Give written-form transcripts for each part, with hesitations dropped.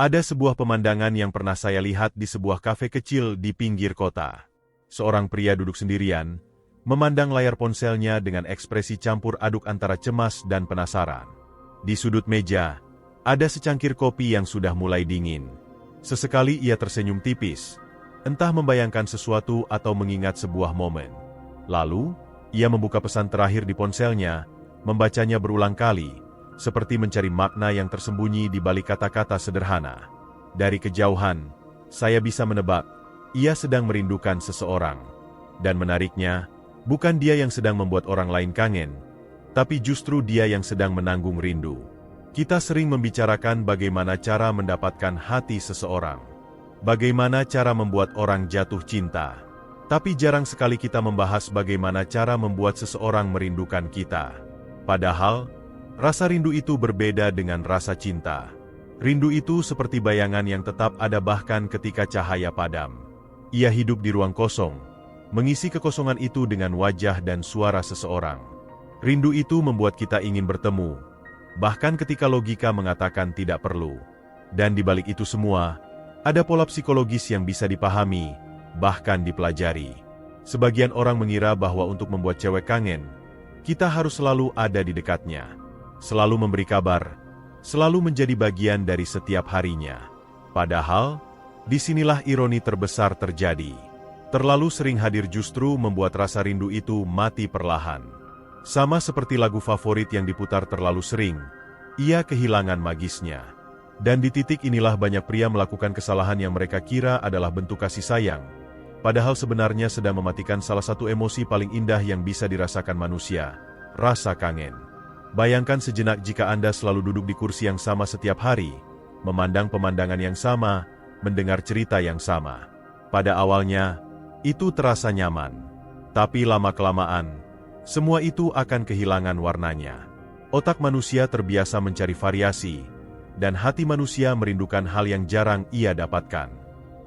Ada sebuah pemandangan yang pernah saya lihat di sebuah kafe kecil di pinggir kota. Seorang pria duduk sendirian, memandang layar ponselnya dengan ekspresi campur aduk antara cemas dan penasaran. Di sudut meja, ada secangkir kopi yang sudah mulai dingin. Sesekali ia tersenyum tipis, entah membayangkan sesuatu atau mengingat sebuah momen. Lalu, ia membuka pesan terakhir di ponselnya, membacanya berulang kali, seperti mencari makna yang tersembunyi di balik kata-kata sederhana. Dari kejauhan, saya bisa menebak, ia sedang merindukan seseorang. Dan menariknya, bukan dia yang sedang membuat orang lain kangen, tapi justru dia yang sedang menanggung rindu. Kita sering membicarakan bagaimana cara mendapatkan hati seseorang, bagaimana cara membuat orang jatuh cinta, tapi jarang sekali kita membahas bagaimana cara membuat seseorang merindukan kita. Padahal, rasa rindu itu berbeda dengan rasa cinta. Rindu itu seperti bayangan yang tetap ada bahkan ketika cahaya padam. Ia hidup di ruang kosong, mengisi kekosongan itu dengan wajah dan suara seseorang. Rindu itu membuat kita ingin bertemu, bahkan ketika logika mengatakan tidak perlu. Dan di balik itu semua, ada pola psikologis yang bisa dipahami, bahkan dipelajari. Sebagian orang mengira bahwa untuk membuat cewek kangen, kita harus selalu ada di dekatnya, selalu memberi kabar, selalu menjadi bagian dari setiap harinya. Padahal, disinilah ironi terbesar terjadi. Terlalu sering hadir justru membuat rasa rindu itu mati perlahan. Sama seperti lagu favorit yang diputar terlalu sering, ia kehilangan magisnya. Dan di titik inilah banyak pria melakukan kesalahan yang mereka kira adalah bentuk kasih sayang, padahal sebenarnya sedang mematikan salah satu emosi paling indah yang bisa dirasakan manusia, rasa kangen. Bayangkan sejenak jika Anda selalu duduk di kursi yang sama setiap hari, memandang pemandangan yang sama, mendengar cerita yang sama. Pada awalnya, itu terasa nyaman. Tapi lama-kelamaan, semua itu akan kehilangan warnanya. Otak manusia terbiasa mencari variasi, dan hati manusia merindukan hal yang jarang ia dapatkan.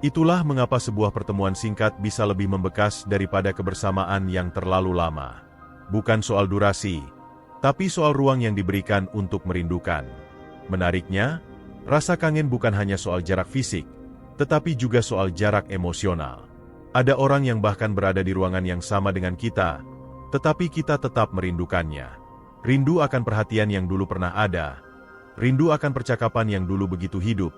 Itulah mengapa sebuah pertemuan singkat bisa lebih membekas daripada kebersamaan yang terlalu lama. Bukan soal durasi, tapi soal ruang yang diberikan untuk merindukan. Menariknya, rasa kangen bukan hanya soal jarak fisik, tetapi juga soal jarak emosional. Ada orang yang bahkan berada di ruangan yang sama dengan kita, tetapi kita tetap merindukannya. Rindu akan perhatian yang dulu pernah ada, rindu akan percakapan yang dulu begitu hidup,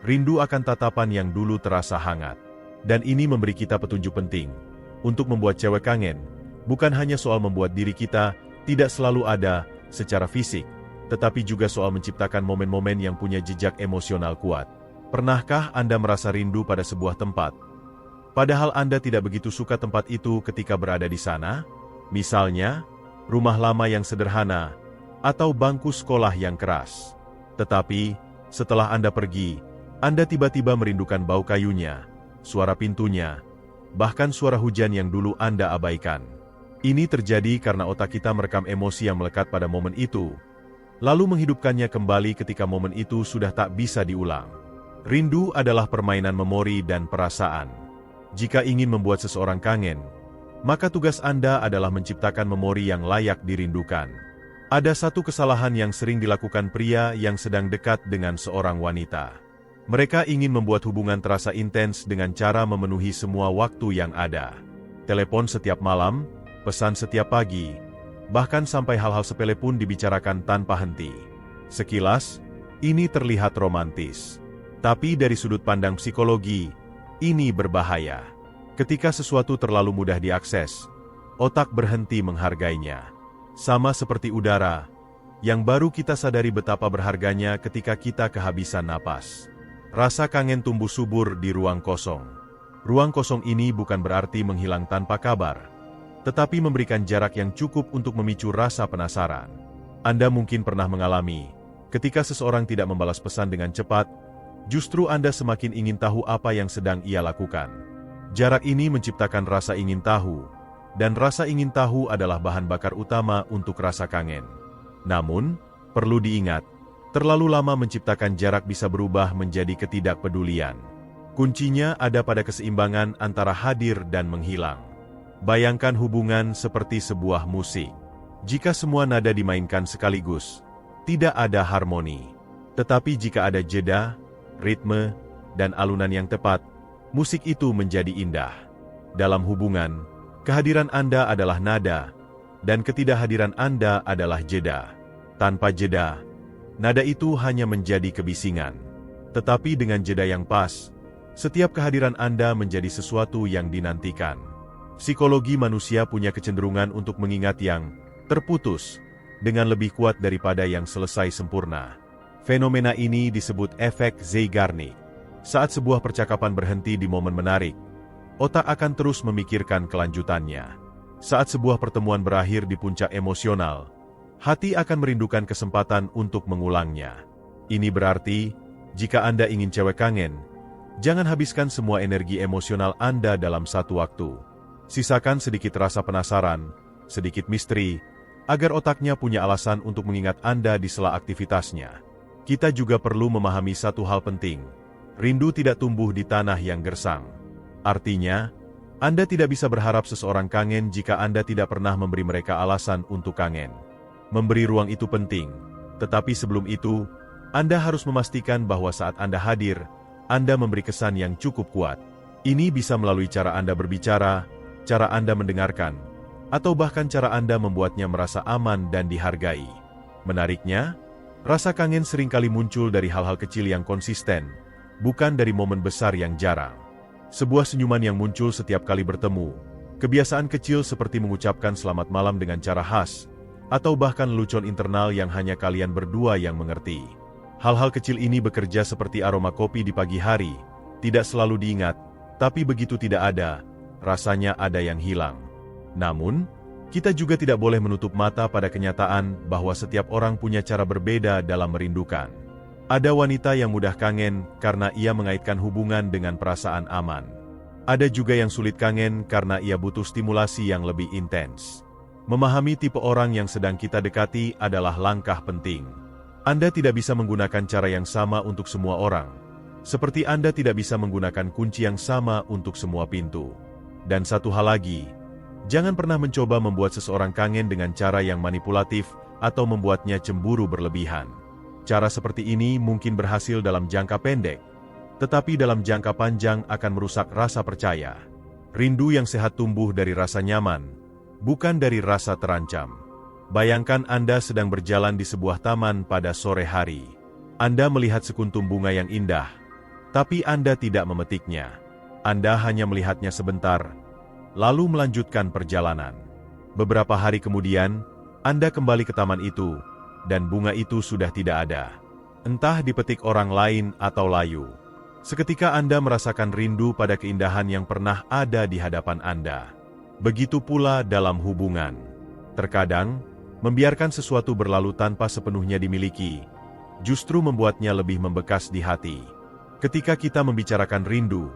rindu akan tatapan yang dulu terasa hangat. Dan ini memberi kita petunjuk penting. Untuk membuat cewek kangen, bukan hanya soal membuat diri kita tidak selalu ada secara fisik, tetapi juga soal menciptakan momen-momen yang punya jejak emosional kuat. Pernahkah Anda merasa rindu pada sebuah tempat, padahal Anda tidak begitu suka tempat itu ketika berada di sana? Misalnya, rumah lama yang sederhana, atau bangku sekolah yang keras. Tetapi, setelah Anda pergi, Anda tiba-tiba merindukan bau kayunya, suara pintunya, bahkan suara hujan yang dulu Anda abaikan. Ini terjadi karena otak kita merekam emosi yang melekat pada momen itu, lalu menghidupkannya kembali ketika momen itu sudah tak bisa diulang. Rindu adalah permainan memori dan perasaan. Jika ingin membuat seseorang kangen, maka tugas Anda adalah menciptakan memori yang layak dirindukan. Ada satu kesalahan yang sering dilakukan pria yang sedang dekat dengan seorang wanita. Mereka ingin membuat hubungan terasa intens dengan cara memenuhi semua waktu yang ada. Telepon setiap malam, pesan setiap pagi, bahkan sampai hal-hal sepele pun dibicarakan tanpa henti. Sekilas, ini terlihat romantis. Tapi dari sudut pandang psikologi, ini berbahaya. Ketika sesuatu terlalu mudah diakses, otak berhenti menghargainya. Sama seperti udara, yang baru kita sadari betapa berharganya ketika kita kehabisan napas. Rasa kangen tumbuh subur di ruang kosong. Ruang kosong ini bukan berarti menghilang tanpa kabar, tetapi memberikan jarak yang cukup untuk memicu rasa penasaran. Anda mungkin pernah mengalami, ketika seseorang tidak membalas pesan dengan cepat, justru Anda semakin ingin tahu apa yang sedang ia lakukan. Jarak ini menciptakan rasa ingin tahu, dan rasa ingin tahu adalah bahan bakar utama untuk rasa kangen. Namun, perlu diingat, terlalu lama menciptakan jarak bisa berubah menjadi ketidakpedulian. Kuncinya ada pada keseimbangan antara hadir dan menghilang. Bayangkan hubungan seperti sebuah musik. Jika semua nada dimainkan sekaligus, tidak ada harmoni. Tetapi jika ada jeda, ritme, dan alunan yang tepat, musik itu menjadi indah. Dalam hubungan, kehadiran Anda adalah nada, dan ketidakhadiran Anda adalah jeda. Tanpa jeda, nada itu hanya menjadi kebisingan. Tetapi dengan jeda yang pas, setiap kehadiran Anda menjadi sesuatu yang dinantikan. Psikologi manusia punya kecenderungan untuk mengingat yang terputus dengan lebih kuat daripada yang selesai sempurna. Fenomena ini disebut efek Zeigarnik. Saat sebuah percakapan berhenti di momen menarik, otak akan terus memikirkan kelanjutannya. Saat sebuah pertemuan berakhir di puncak emosional, hati akan merindukan kesempatan untuk mengulangnya. Ini berarti, jika Anda ingin cewek kangen, jangan habiskan semua energi emosional Anda dalam satu waktu. Sisakan sedikit rasa penasaran, sedikit misteri, agar otaknya punya alasan untuk mengingat Anda di sela aktivitasnya. Kita juga perlu memahami satu hal penting. Rindu tidak tumbuh di tanah yang gersang. Artinya, Anda tidak bisa berharap seseorang kangen jika Anda tidak pernah memberi mereka alasan untuk kangen. Memberi ruang itu penting, tetapi sebelum itu, Anda harus memastikan bahwa saat Anda hadir, Anda memberi kesan yang cukup kuat. Ini bisa melalui cara Anda berbicara, cara Anda mendengarkan, atau bahkan cara Anda membuatnya merasa aman dan dihargai. Menariknya, rasa kangen seringkali muncul dari hal-hal kecil yang konsisten, bukan dari momen besar yang jarang. Sebuah senyuman yang muncul setiap kali bertemu, kebiasaan kecil seperti mengucapkan selamat malam dengan cara khas, atau bahkan lelucon internal yang hanya kalian berdua yang mengerti. Hal-hal kecil ini bekerja seperti aroma kopi di pagi hari, tidak selalu diingat, tapi begitu tidak ada, rasanya ada yang hilang. Namun, kita juga tidak boleh menutup mata pada kenyataan bahwa setiap orang punya cara berbeda dalam merindukan. Ada wanita yang mudah kangen karena ia mengaitkan hubungan dengan perasaan aman. Ada juga yang sulit kangen karena ia butuh stimulasi yang lebih intens. Memahami tipe orang yang sedang kita dekati adalah langkah penting. Anda tidak bisa menggunakan cara yang sama untuk semua orang, seperti Anda tidak bisa menggunakan kunci yang sama untuk semua pintu. Dan satu hal lagi, jangan pernah mencoba membuat seseorang kangen dengan cara yang manipulatif atau membuatnya cemburu berlebihan. Cara seperti ini mungkin berhasil dalam jangka pendek, tetapi dalam jangka panjang akan merusak rasa percaya. Rindu yang sehat tumbuh dari rasa nyaman, bukan dari rasa terancam. Bayangkan Anda sedang berjalan di sebuah taman pada sore hari. Anda melihat sekuntum bunga yang indah, tapi Anda tidak memetiknya. Anda hanya melihatnya sebentar, lalu melanjutkan perjalanan. Beberapa hari kemudian, Anda kembali ke taman itu, dan bunga itu sudah tidak ada. Entah dipetik orang lain atau layu. Seketika Anda merasakan rindu pada keindahan yang pernah ada di hadapan Anda. Begitu pula dalam hubungan. Terkadang, membiarkan sesuatu berlalu tanpa sepenuhnya dimiliki, justru membuatnya lebih membekas di hati. Ketika kita membicarakan rindu,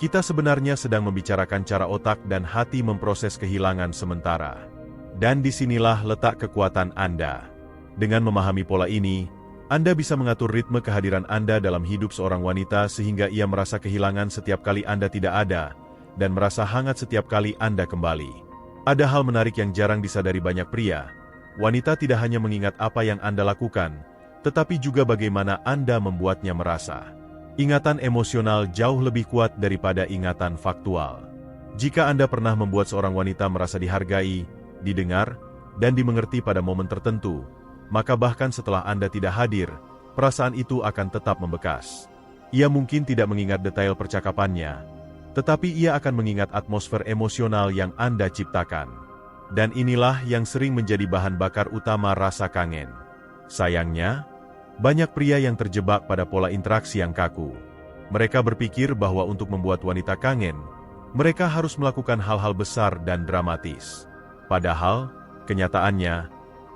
kita sebenarnya sedang membicarakan cara otak dan hati memproses kehilangan sementara. Dan disinilah letak kekuatan Anda. Dengan memahami pola ini, Anda bisa mengatur ritme kehadiran Anda dalam hidup seorang wanita sehingga ia merasa kehilangan setiap kali Anda tidak ada, dan merasa hangat setiap kali Anda kembali. Ada hal menarik yang jarang disadari banyak pria. Wanita tidak hanya mengingat apa yang Anda lakukan, tetapi juga bagaimana Anda membuatnya merasa. Ingatan emosional jauh lebih kuat daripada ingatan faktual. Jika Anda pernah membuat seorang wanita merasa dihargai, didengar, dan dimengerti pada momen tertentu, maka bahkan setelah Anda tidak hadir, perasaan itu akan tetap membekas. Ia mungkin tidak mengingat detail percakapannya, tetapi ia akan mengingat atmosfer emosional yang Anda ciptakan. Dan inilah yang sering menjadi bahan bakar utama rasa kangen. Sayangnya, banyak pria yang terjebak pada pola interaksi yang kaku. Mereka berpikir bahwa untuk membuat wanita kangen, mereka harus melakukan hal-hal besar dan dramatis. Padahal, kenyataannya,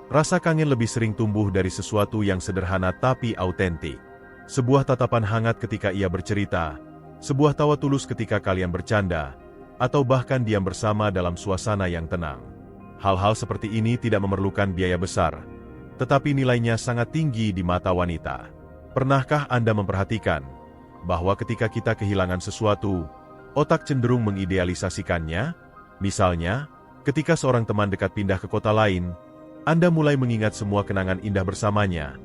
rasa kangen lebih sering tumbuh dari sesuatu yang sederhana tapi autentik. Sebuah tatapan hangat ketika ia bercerita, sebuah tawa tulus ketika kalian bercanda, atau bahkan diam bersama dalam suasana yang tenang. Hal-hal seperti ini tidak memerlukan biaya besar, tetapi nilainya sangat tinggi di mata wanita. Pernahkah Anda memperhatikan bahwa ketika kita kehilangan sesuatu, otak cenderung mengidealisasikannya? Misalnya, ketika seorang teman dekat pindah ke kota lain, Anda mulai mengingat semua kenangan indah bersamanya,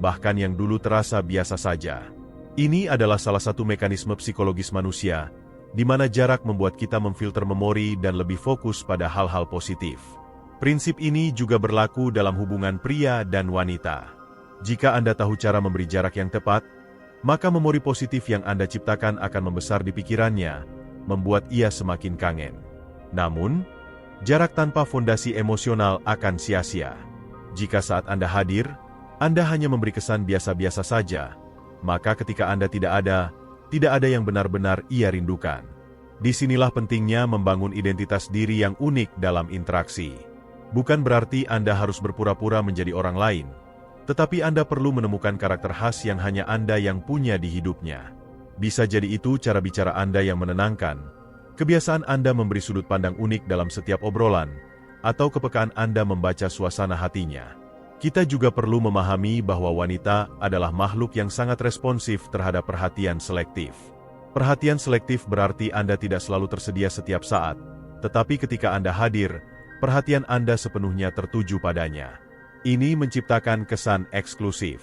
bahkan yang dulu terasa biasa saja. Ini adalah salah satu mekanisme psikologis manusia, di mana jarak membuat kita memfilter memori dan lebih fokus pada hal-hal positif. Prinsip ini juga berlaku dalam hubungan pria dan wanita. Jika Anda tahu cara memberi jarak yang tepat, maka memori positif yang Anda ciptakan akan membesar di pikirannya, membuat ia semakin kangen. Namun, jarak tanpa fondasi emosional akan sia-sia. Jika saat Anda hadir, Anda hanya memberi kesan biasa-biasa saja, maka ketika Anda tidak ada yang benar-benar ia rindukan. Disinilah pentingnya membangun identitas diri yang unik dalam interaksi. Bukan berarti Anda harus berpura-pura menjadi orang lain, tetapi Anda perlu menemukan karakter khas yang hanya Anda yang punya di hidupnya. Bisa jadi itu cara bicara Anda yang menenangkan, kebiasaan Anda memberi sudut pandang unik dalam setiap obrolan, atau kepekaan Anda membaca suasana hatinya. Kita juga perlu memahami bahwa wanita adalah makhluk yang sangat responsif terhadap perhatian selektif. Perhatian selektif berarti Anda tidak selalu tersedia setiap saat, tetapi ketika Anda hadir, perhatian Anda sepenuhnya tertuju padanya. Ini menciptakan kesan eksklusif.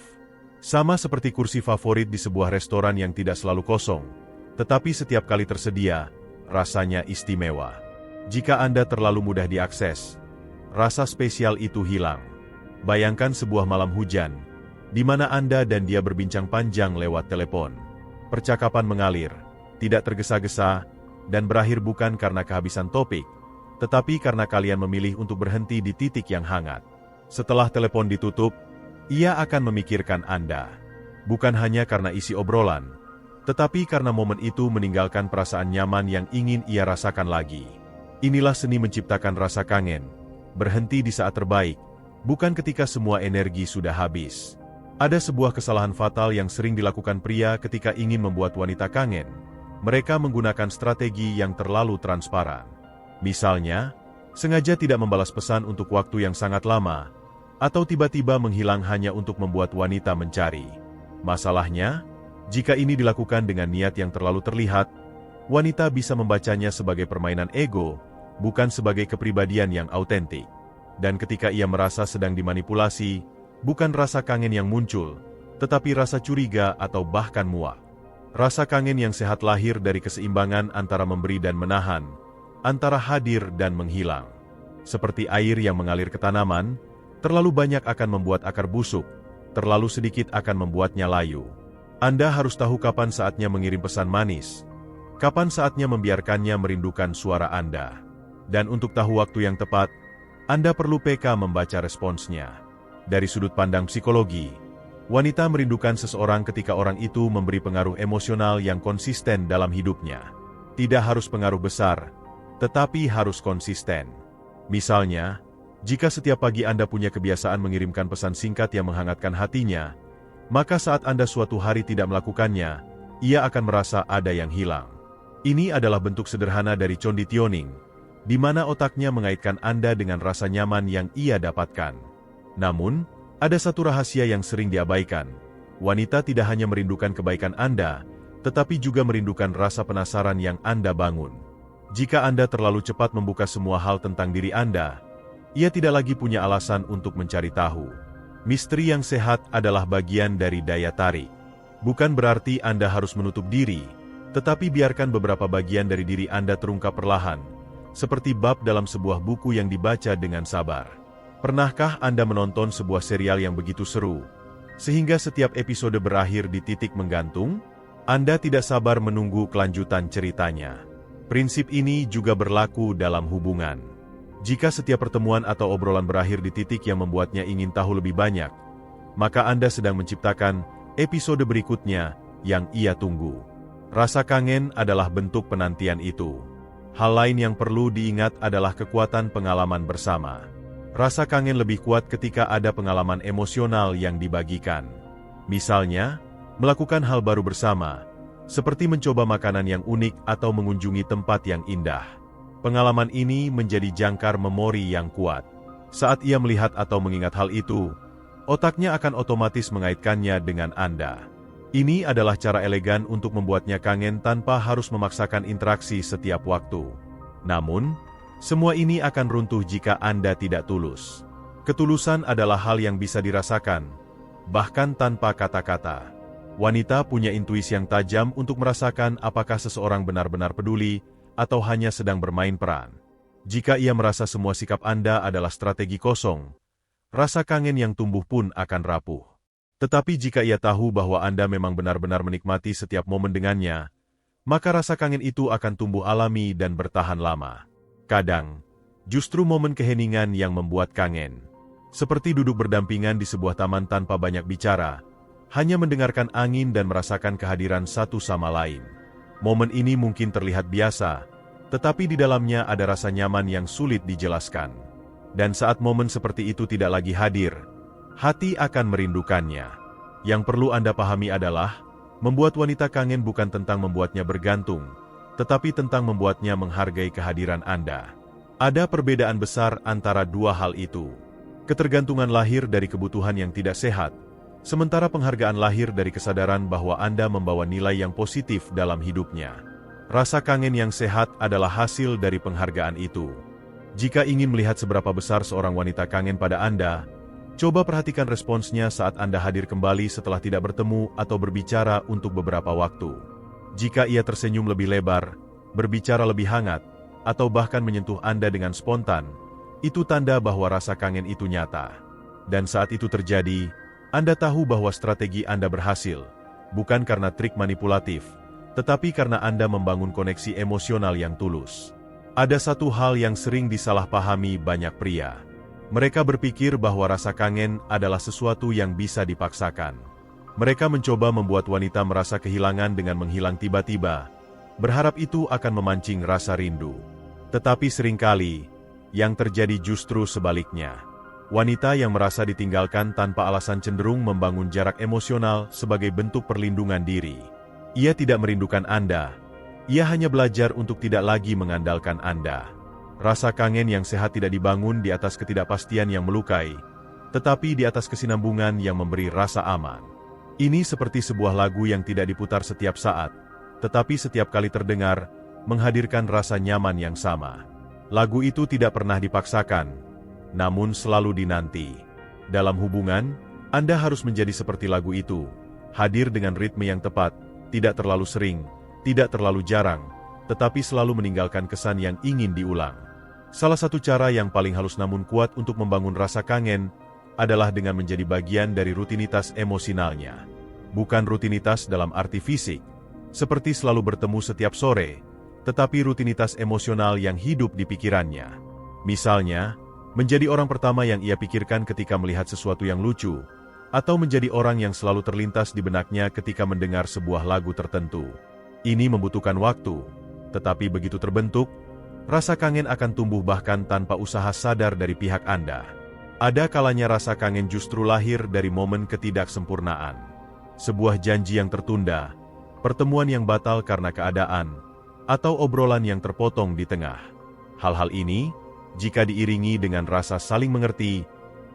Sama seperti kursi favorit di sebuah restoran yang tidak selalu kosong, tetapi setiap kali tersedia, rasanya istimewa. Jika Anda terlalu mudah diakses, rasa spesial itu hilang. Bayangkan sebuah malam hujan, di mana Anda dan dia berbincang panjang lewat telepon. Percakapan mengalir, tidak tergesa-gesa, dan berakhir bukan karena kehabisan topik, tetapi karena kalian memilih untuk berhenti di titik yang hangat. Setelah telepon ditutup, ia akan memikirkan Anda. Bukan hanya karena isi obrolan, tetapi karena momen itu meninggalkan perasaan nyaman yang ingin ia rasakan lagi. Inilah seni menciptakan rasa kangen. Berhenti di saat terbaik, bukan ketika semua energi sudah habis. Ada sebuah kesalahan fatal yang sering dilakukan pria ketika ingin membuat wanita kangen. Mereka menggunakan strategi yang terlalu transparan. Misalnya, sengaja tidak membalas pesan untuk waktu yang sangat lama, atau tiba-tiba menghilang hanya untuk membuat wanita mencari. Masalahnya, jika ini dilakukan dengan niat yang terlalu terlihat, wanita bisa membacanya sebagai permainan ego, bukan sebagai kepribadian yang autentik. Dan ketika ia merasa sedang dimanipulasi, bukan rasa kangen yang muncul, tetapi rasa curiga atau bahkan muak. Rasa kangen yang sehat lahir dari keseimbangan antara memberi dan menahan, antara hadir dan menghilang. Seperti air yang mengalir ke tanaman, terlalu banyak akan membuat akar busuk, terlalu sedikit akan membuatnya layu. Anda harus tahu kapan saatnya mengirim pesan manis, kapan saatnya membiarkannya merindukan suara Anda. Dan untuk tahu waktu yang tepat, Anda perlu peka membaca responsnya. Dari sudut pandang psikologi, wanita merindukan seseorang ketika orang itu memberi pengaruh emosional yang konsisten dalam hidupnya. Tidak harus pengaruh besar, tetapi harus konsisten. Misalnya, jika setiap pagi Anda punya kebiasaan mengirimkan pesan singkat yang menghangatkan hatinya, maka saat Anda suatu hari tidak melakukannya, ia akan merasa ada yang hilang. Ini adalah bentuk sederhana dari conditioning, di mana otaknya mengaitkan Anda dengan rasa nyaman yang ia dapatkan. Namun, ada satu rahasia yang sering diabaikan. Wanita tidak hanya merindukan kebaikan Anda, tetapi juga merindukan rasa penasaran yang Anda bangun. Jika Anda terlalu cepat membuka semua hal tentang diri Anda, ia tidak lagi punya alasan untuk mencari tahu. Misteri yang sehat adalah bagian dari daya tarik. Bukan berarti Anda harus menutup diri, tetapi biarkan beberapa bagian dari diri Anda terungkap perlahan, seperti bab dalam sebuah buku yang dibaca dengan sabar. Pernahkah Anda menonton sebuah serial yang begitu seru, sehingga setiap episode berakhir di titik menggantung? Anda tidak sabar menunggu kelanjutan ceritanya. Prinsip ini juga berlaku dalam hubungan. Jika setiap pertemuan atau obrolan berakhir di titik yang membuatnya ingin tahu lebih banyak, maka Anda sedang menciptakan episode berikutnya yang ia tunggu. Rasa kangen adalah bentuk penantian itu. Hal lain yang perlu diingat adalah kekuatan pengalaman bersama. Rasa kangen lebih kuat ketika ada pengalaman emosional yang dibagikan. Misalnya, melakukan hal baru bersama, seperti mencoba makanan yang unik atau mengunjungi tempat yang indah. Pengalaman ini menjadi jangkar memori yang kuat. Saat ia melihat atau mengingat hal itu, otaknya akan otomatis mengaitkannya dengan Anda. Ini adalah cara elegan untuk membuatnya kangen tanpa harus memaksakan interaksi setiap waktu. Namun, semua ini akan runtuh jika Anda tidak tulus. Ketulusan adalah hal yang bisa dirasakan, bahkan tanpa kata-kata. Wanita punya intuisi yang tajam untuk merasakan apakah seseorang benar-benar peduli atau hanya sedang bermain peran. Jika ia merasa semua sikap Anda adalah strategi kosong, rasa kangen yang tumbuh pun akan rapuh. Tetapi jika ia tahu bahwa Anda memang benar-benar menikmati setiap momen dengannya, maka rasa kangen itu akan tumbuh alami dan bertahan lama. Kadang, justru momen keheningan yang membuat kangen. Seperti duduk berdampingan di sebuah taman tanpa banyak bicara, hanya mendengarkan angin dan merasakan kehadiran satu sama lain. Momen ini mungkin terlihat biasa, tetapi di dalamnya ada rasa nyaman yang sulit dijelaskan. Dan saat momen seperti itu tidak lagi hadir, hati akan merindukannya. Yang perlu Anda pahami adalah, membuat wanita kangen bukan tentang membuatnya bergantung, tetapi tentang membuatnya menghargai kehadiran Anda. Ada perbedaan besar antara dua hal itu. Ketergantungan lahir dari kebutuhan yang tidak sehat, sementara penghargaan lahir dari kesadaran bahwa Anda membawa nilai yang positif dalam hidupnya. Rasa kangen yang sehat adalah hasil dari penghargaan itu. Jika ingin melihat seberapa besar seorang wanita kangen pada Anda, coba perhatikan responsnya saat Anda hadir kembali setelah tidak bertemu atau berbicara untuk beberapa waktu. Jika ia tersenyum lebih lebar, berbicara lebih hangat, atau bahkan menyentuh Anda dengan spontan, itu tanda bahwa rasa kangen itu nyata. Dan saat itu terjadi, Anda tahu bahwa strategi Anda berhasil, bukan karena trik manipulatif, tetapi karena Anda membangun koneksi emosional yang tulus. Ada satu hal yang sering disalahpahami banyak pria. Mereka berpikir bahwa rasa kangen adalah sesuatu yang bisa dipaksakan. Mereka mencoba membuat wanita merasa kehilangan dengan menghilang tiba-tiba, berharap itu akan memancing rasa rindu. Tetapi seringkali, yang terjadi justru sebaliknya. Wanita yang merasa ditinggalkan tanpa alasan cenderung membangun jarak emosional sebagai bentuk perlindungan diri. Ia tidak merindukan Anda. Ia hanya belajar untuk tidak lagi mengandalkan Anda. Rasa kangen yang sehat tidak dibangun di atas ketidakpastian yang melukai, tetapi di atas kesinambungan yang memberi rasa aman. Ini seperti sebuah lagu yang tidak diputar setiap saat, tetapi setiap kali terdengar, menghadirkan rasa nyaman yang sama. Lagu itu tidak pernah dipaksakan, namun selalu dinanti. Dalam hubungan, Anda harus menjadi seperti lagu itu, hadir dengan ritme yang tepat, tidak terlalu sering, tidak terlalu jarang, tetapi selalu meninggalkan kesan yang ingin diulang. Salah satu cara yang paling halus namun kuat untuk membangun rasa kangen, adalah dengan menjadi bagian dari rutinitas emosionalnya. Bukan rutinitas dalam arti fisik, seperti selalu bertemu setiap sore, tetapi rutinitas emosional yang hidup di pikirannya. Misalnya, menjadi orang pertama yang ia pikirkan ketika melihat sesuatu yang lucu, atau menjadi orang yang selalu terlintas di benaknya ketika mendengar sebuah lagu tertentu. Ini membutuhkan waktu, tetapi begitu terbentuk, rasa kangen akan tumbuh bahkan tanpa usaha sadar dari pihak Anda. Ada kalanya rasa kangen justru lahir dari momen ketidaksempurnaan. Sebuah janji yang tertunda, pertemuan yang batal karena keadaan, atau obrolan yang terpotong di tengah. Hal-hal ini, jika diiringi dengan rasa saling mengerti,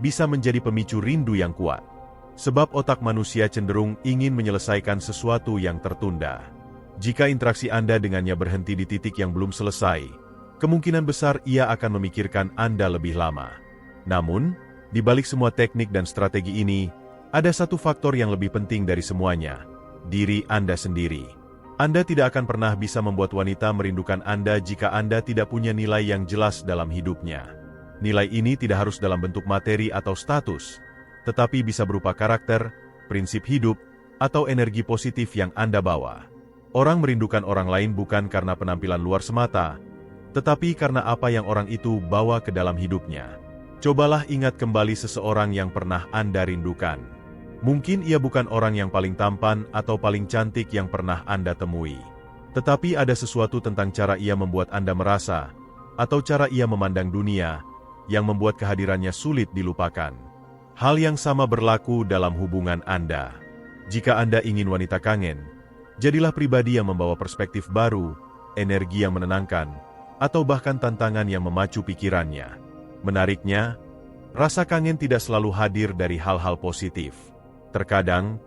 bisa menjadi pemicu rindu yang kuat. Sebab otak manusia cenderung ingin menyelesaikan sesuatu yang tertunda. Jika interaksi Anda dengannya berhenti di titik yang belum selesai, kemungkinan besar ia akan memikirkan Anda lebih lama. Namun, di balik semua teknik dan strategi ini, ada satu faktor yang lebih penting dari semuanya, diri Anda sendiri. Anda tidak akan pernah bisa membuat wanita merindukan Anda jika Anda tidak punya nilai yang jelas dalam hidupnya. Nilai ini tidak harus dalam bentuk materi atau status, tetapi bisa berupa karakter, prinsip hidup, atau energi positif yang Anda bawa. Orang merindukan orang lain bukan karena penampilan luar semata, tetapi karena apa yang orang itu bawa ke dalam hidupnya. Cobalah ingat kembali seseorang yang pernah Anda rindukan. Mungkin ia bukan orang yang paling tampan atau paling cantik yang pernah Anda temui. Tetapi ada sesuatu tentang cara ia membuat Anda merasa, atau cara ia memandang dunia, yang membuat kehadirannya sulit dilupakan. Hal yang sama berlaku dalam hubungan Anda. Jika Anda ingin wanita kangen, jadilah pribadi yang membawa perspektif baru, energi yang menenangkan, atau bahkan tantangan yang memacu pikirannya. Menariknya, rasa kangen tidak selalu hadir dari hal-hal positif. Terkadang,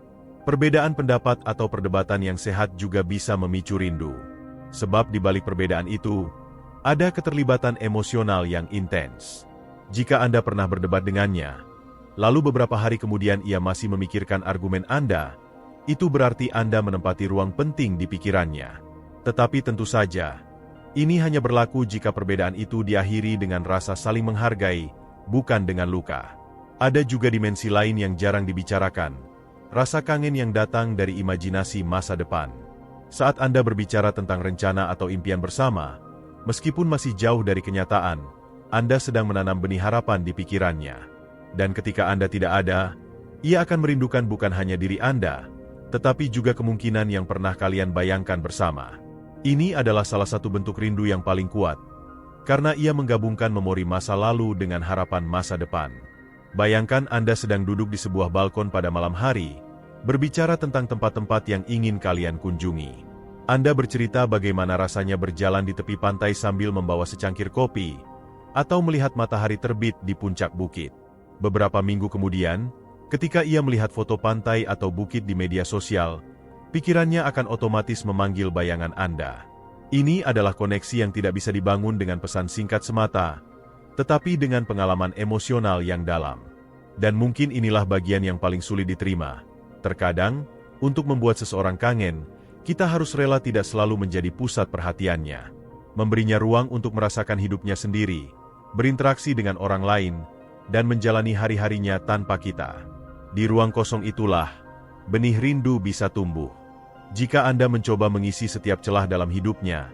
perbedaan pendapat atau perdebatan yang sehat juga bisa memicu rindu. Sebab di balik perbedaan itu, ada keterlibatan emosional yang intens. Jika Anda pernah berdebat dengannya, lalu beberapa hari kemudian ia masih memikirkan argumen Anda, itu berarti Anda menempati ruang penting di pikirannya. Tetapi tentu saja, ini hanya berlaku jika perbedaan itu diakhiri dengan rasa saling menghargai, bukan dengan luka. Ada juga dimensi lain yang jarang dibicarakan, rasa kangen yang datang dari imajinasi masa depan. Saat Anda berbicara tentang rencana atau impian bersama, meskipun masih jauh dari kenyataan, Anda sedang menanam benih harapan di pikirannya. Dan ketika Anda tidak ada, ia akan merindukan bukan hanya diri Anda, tetapi juga kemungkinan yang pernah kalian bayangkan bersama. Ini adalah salah satu bentuk rindu yang paling kuat, karena ia menggabungkan memori masa lalu dengan harapan masa depan. Bayangkan Anda sedang duduk di sebuah balkon pada malam hari, berbicara tentang tempat-tempat yang ingin kalian kunjungi. Anda bercerita bagaimana rasanya berjalan di tepi pantai sambil membawa secangkir kopi, atau melihat matahari terbit di puncak bukit. Beberapa minggu kemudian, ketika ia melihat foto pantai atau bukit di media sosial, pikirannya akan otomatis memanggil bayangan Anda. Ini adalah koneksi yang tidak bisa dibangun dengan pesan singkat semata, tetapi dengan pengalaman emosional yang dalam. Dan mungkin inilah bagian yang paling sulit diterima. Terkadang, untuk membuat seseorang kangen, kita harus rela tidak selalu menjadi pusat perhatiannya. Memberinya ruang untuk merasakan hidupnya sendiri, berinteraksi dengan orang lain, dan menjalani hari-harinya tanpa kita. Di ruang kosong itulah, benih rindu bisa tumbuh. Jika Anda mencoba mengisi setiap celah dalam hidupnya,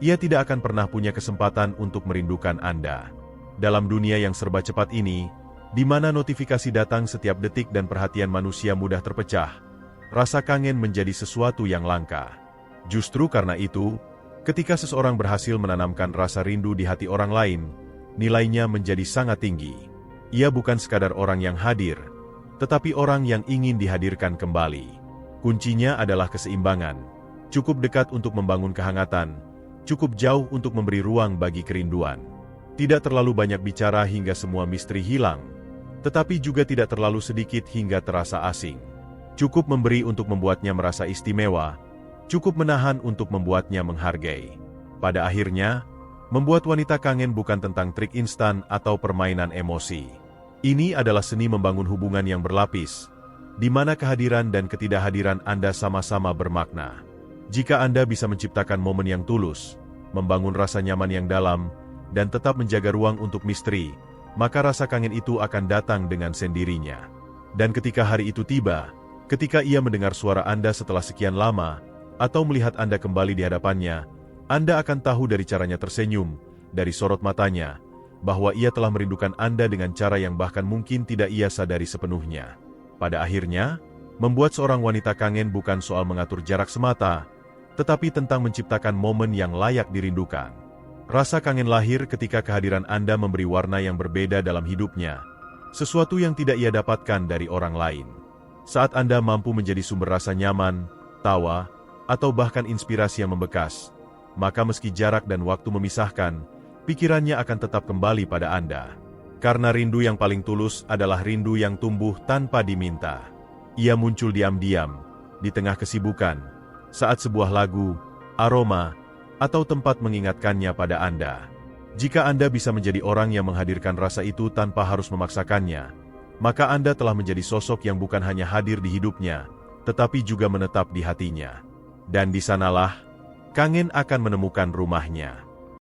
ia tidak akan pernah punya kesempatan untuk merindukan Anda. Dalam dunia yang serba cepat ini, di mana notifikasi datang setiap detik dan perhatian manusia mudah terpecah, rasa kangen menjadi sesuatu yang langka. Justru karena itu, ketika seseorang berhasil menanamkan rasa rindu di hati orang lain, nilainya menjadi sangat tinggi. Ia bukan sekadar orang yang hadir, tetapi orang yang ingin dihadirkan kembali. Kuncinya adalah keseimbangan. Cukup dekat untuk membangun kehangatan, cukup jauh untuk memberi ruang bagi kerinduan. Tidak terlalu banyak bicara hingga semua misteri hilang, tetapi juga tidak terlalu sedikit hingga terasa asing. Cukup memberi untuk membuatnya merasa istimewa, cukup menahan untuk membuatnya menghargai. Pada akhirnya, membuat wanita kangen bukan tentang trik instan atau permainan emosi. Ini adalah seni membangun hubungan yang berlapis, di mana kehadiran dan ketidakhadiran Anda sama-sama bermakna. Jika Anda bisa menciptakan momen yang tulus, membangun rasa nyaman yang dalam, dan tetap menjaga ruang untuk misteri, maka rasa kangen itu akan datang dengan sendirinya. Dan ketika hari itu tiba, ketika ia mendengar suara Anda setelah sekian lama, atau melihat Anda kembali di hadapannya, Anda akan tahu dari caranya tersenyum, dari sorot matanya, bahwa ia telah merindukan Anda dengan cara yang bahkan mungkin tidak ia sadari sepenuhnya. Pada akhirnya, membuat seorang wanita kangen bukan soal mengatur jarak semata, tetapi tentang menciptakan momen yang layak dirindukan. Rasa kangen lahir ketika kehadiran Anda memberi warna yang berbeda dalam hidupnya, sesuatu yang tidak ia dapatkan dari orang lain. Saat Anda mampu menjadi sumber rasa nyaman, tawa, atau bahkan inspirasi yang membekas, maka meski jarak dan waktu memisahkan, pikirannya akan tetap kembali pada Anda. Karena rindu yang paling tulus adalah rindu yang tumbuh tanpa diminta. Ia muncul diam-diam, di tengah kesibukan, saat sebuah lagu, aroma, atau tempat mengingatkannya pada Anda. Jika Anda bisa menjadi orang yang menghadirkan rasa itu tanpa harus memaksakannya, maka Anda telah menjadi sosok yang bukan hanya hadir di hidupnya, tetapi juga menetap di hatinya. Dan di sanalah, kangen akan menemukan rumahnya.